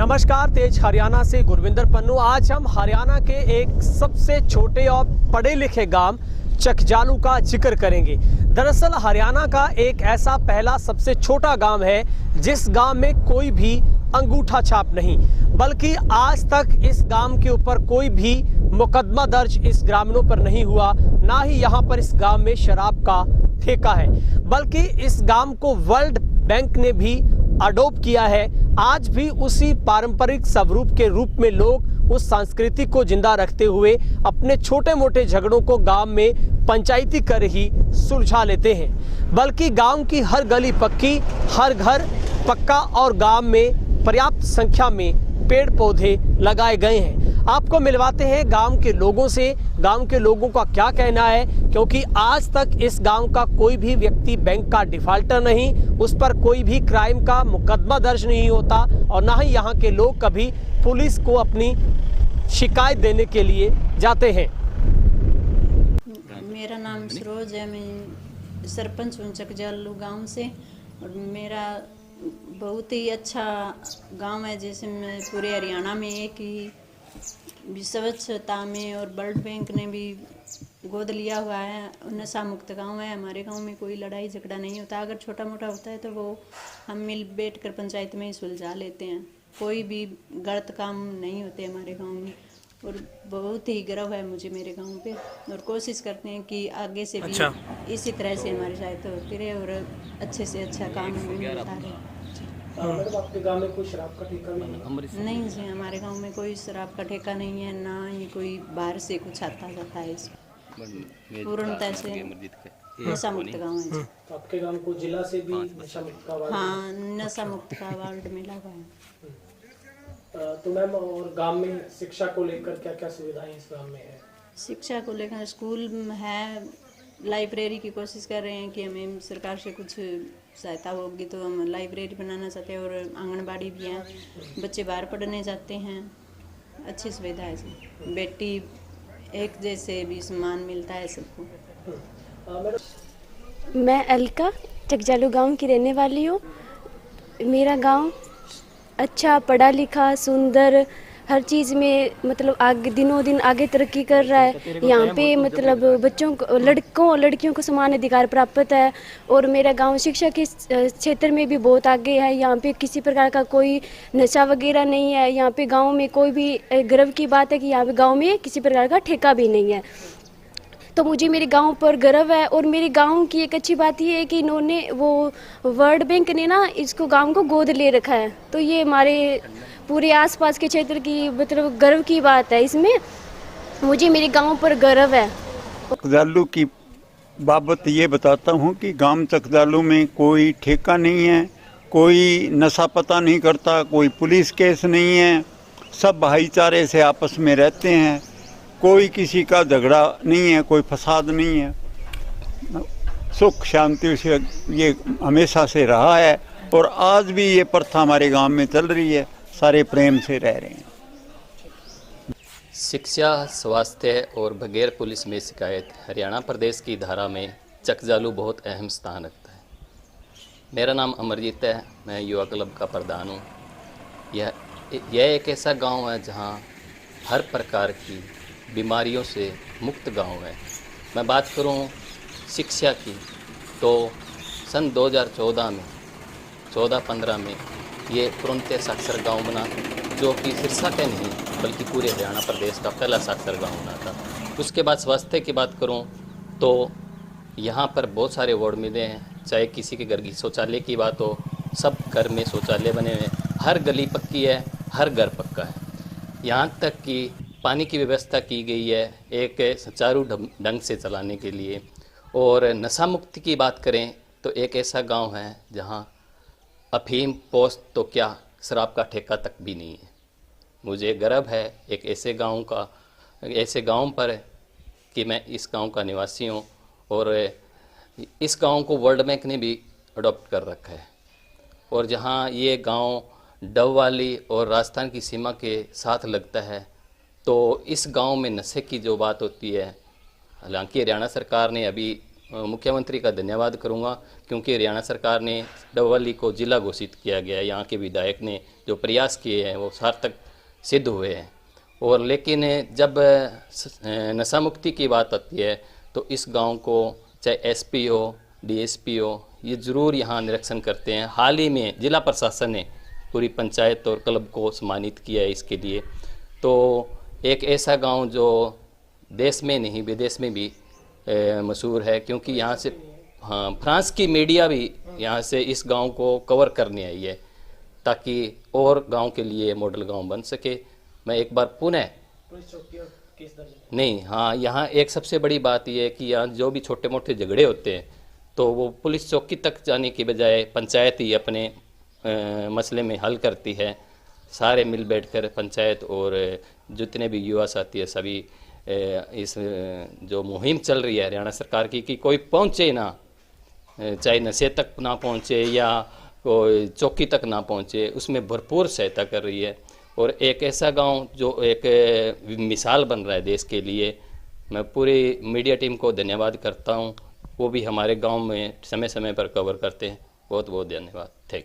नमस्कार, तेज हरियाणा से गुरविंदर पन्नू। आज हम हरियाणा के एक सबसे छोटे और पढ़े लिखे गांव चकजालू का जिक्र करेंगे। दरअसल हरियाणा का एक ऐसा पहला सबसे छोटा गांव है जिस गांव में कोई भी अंगूठा छाप नहीं, बल्कि आज तक इस गांव के ऊपर कोई भी मुकदमा दर्ज इस ग्रामीणों पर नहीं हुआ। ना ही यहाँ पर इस गांव में शराब का ठेका है, बल्कि इस गांव को वर्ल्ड बैंक ने भी अडॉप्ट किया है। आज भी उसी पारंपरिक स्वरूप के रूप में लोग उस संस्कृति को जिंदा रखते हुए अपने छोटे मोटे झगड़ों को गांव में पंचायती कर ही सुलझा लेते हैं। बल्कि गांव की हर गली पक्की, हर घर पक्का और गांव में पर्याप्त संख्या में पेड़ पौधे लगाए गए हैं। आपको मिलवाते हैं गांव के लोगों से, गांव के लोगों का क्या कहना है, क्योंकि आज तक इस गांव का कोई भी व्यक्ति बैंक का डिफाल्टर नहीं, उस पर कोई भी क्राइम का मुकदमा दर्ज नहीं होता और ना ही यहाँ के लोग कभी पुलिस को अपनी शिकायत देने के लिए जाते हैं। मेरा नाम सरोज है, मैं सरपंच हूँ चकजालू गांव से और मेरा बहुत ही अच्छा गांव है। जैसे मैं पूरे हरियाणा में एक ही स्वच्छता में और वर्ल्ड बैंक ने भी गोद लिया हुआ है, नशा मुक्त गांव है। हमारे गांव में कोई लड़ाई झगड़ा नहीं होता, अगर छोटा मोटा होता है तो वो हम मिल बैठ कर पंचायत में ही सुलझा लेते हैं। कोई भी गलत काम नहीं होते हमारे गांव में और बहुत ही गर्व है मुझे मेरे गांव पे और कोशिश करते हैं कि आगे से भी इसी तरह से हमारी सहायता होती रहे और अच्छे से अच्छा काम हमें मिलता रहे। मैडम, आपके गांव में कोई शराब का ठेका नहीं जी, हमारे गांव में कोई शराब का ठेका नहीं है, ना ही कोई बाहर से कुछ आता जाता है। इसमें पूर्णतः से नशा मुक्त गाँव है। तो आपके गांव को जिला से भी नशा मुक्त का अवार्ड? हाँ, नशा मुक्त का अवार्ड मिला हुआ है। तो मैम, और गांव में शिक्षा को लेकर क्या क्या सुविधाएं इस गांव में है? शिक्षा को लेकर स्कूल है, लाइब्रेरी की कोशिश कर रहे हैं कि हमें सरकार से कुछ सहायता होगी तो हम लाइब्रेरी बनाना चाहते हैं और आंगनबाड़ी भी है, बच्चे बाहर पढ़ने जाते हैं, अच्छी सुविधा है जी। बेटी एक जैसे भी सम्मान मिलता है सबको। मैं अलका चकजालू गांव की रहने वाली हूँ। मेरा गांव अच्छा, पढ़ा लिखा, सुंदर, हर चीज़ में मतलब आगे दिनों दिन आगे तरक्की कर रहा है। यहाँ पे मतलब बच्चों को, लड़कों और लड़कियों को समान अधिकार प्राप्त है और मेरा गांव शिक्षा के क्षेत्र में भी बहुत आगे है। यहाँ पे किसी प्रकार का कोई नशा वगैरह नहीं है। यहाँ पे गांव में कोई भी गर्व की बात है कि यहाँ पे गांव में किसी प्रकार का ठेका भी नहीं है। तो मुझे मेरे गांव पर गर्व है और मेरे गांव की एक अच्छी बात ये है कि इन्होंने वो वर्ल्ड बैंक ने ना इसको गांव को गोद ले रखा है। तो ये हमारे पूरे आसपास के क्षेत्र की मतलब गर्व की बात है। इसमें मुझे मेरे गांव पर गर्व है। चकजालू की बाबत ये बताता हूँ कि गांव चकजालू में कोई ठेका नहीं है, कोई नशा पता नहीं करता, कोई पुलिस केस नहीं है, सब भाईचारे से आपस में रहते हैं, कोई किसी का झगड़ा नहीं है, कोई फसाद नहीं है, सुख शांति से ये हमेशा से रहा है और आज भी ये प्रथा हमारे गांव में चल रही है, सारे प्रेम से रह रहे हैं। शिक्षा, स्वास्थ्य और बगैर पुलिस में शिकायत हरियाणा प्रदेश की धारा में चकजालू बहुत अहम स्थान रखता है। मेरा नाम अमरजीत है, मैं युवा क्लब का प्रधान हूँ। यह एक ऐसा गांव है जहां हर प्रकार की बीमारियों से मुक्त गांव है। मैं बात करूं शिक्षा की तो सन 2014 में 14-15 में ये पूर्णतः साक्षर गांव बना, जो कि सिरसा का नहीं बल्कि पूरे हरियाणा प्रदेश का पहला साक्षर गांव बना था। उसके बाद स्वास्थ्य की बात करूं तो यहाँ पर बहुत सारे वार्ड मिले हैं। चाहे किसी के घर की शौचालय की बात हो, सब घर में शौचालय बने हुए हैं, हर गली पक्की है, हर घर पक्का है। यहाँ तक कि पानी की व्यवस्था की गई है एक सुचारू ढंग से चलाने के लिए। और नशा मुक्ति की बात करें तो एक ऐसा गांव है जहां अफीम, पोस्त तो क्या शराब का ठेका तक भी नहीं है। मुझे गर्व है एक ऐसे गांव पर कि मैं इस गांव का निवासी हूं और इस गांव को वर्ल्ड बैंक ने भी अडॉप्ट कर रखा है। और जहां ये गांव डबवाली और राजस्थान की सीमा के साथ लगता है, तो इस गांव में नशे की जो बात होती है, हालांकि हरियाणा सरकार ने अभी मुख्यमंत्री का धन्यवाद करूंगा, क्योंकि हरियाणा सरकार ने डबवाली को जिला घोषित किया गया है। यहाँ के विधायक ने जो प्रयास किए हैं वो सार्थक सिद्ध हुए हैं। और लेकिन जब नशा मुक्ति की बात आती है तो इस गांव को चाहे एसपी हो, डीएसपी हो, ये ज़रूर यहाँ निरीक्षण करते हैं। हाल ही में जिला प्रशासन ने पूरी पंचायत और क्लब को सम्मानित किया है इसके लिए। तो एक ऐसा गांव जो देश में नहीं विदेश में भी मशहूर है, क्योंकि यहाँ से फ्रांस की मीडिया भी यहाँ से इस गांव को कवर करने आई है, ताकि और गांव के लिए मॉडल गांव बन सके। मैं एक बार पुनः नहीं, यहाँ एक सबसे बड़ी बात यह है कि यहाँ जो भी छोटे मोटे झगड़े होते हैं तो वो पुलिस चौकी तक जाने की बजाय पंचायत ही अपने मसले में हल करती है। सारे मिल बैठकर पंचायत और जितने भी युवा साथी है सभी इस जो मुहिम चल रही है हरियाणा सरकार की कि कोई पहुँचे ना, चाहे नशे तक ना पहुँचे या कोई चौकी तक ना पहुँचे, उसमें भरपूर सहायता कर रही है। और एक ऐसा गांव जो एक मिसाल बन रहा है देश के लिए। मैं पूरी मीडिया टीम को धन्यवाद करता हूं, वो भी हमारे गांव में समय समय पर कवर करते हैं। बहुत बहुत धन्यवाद। Thank you.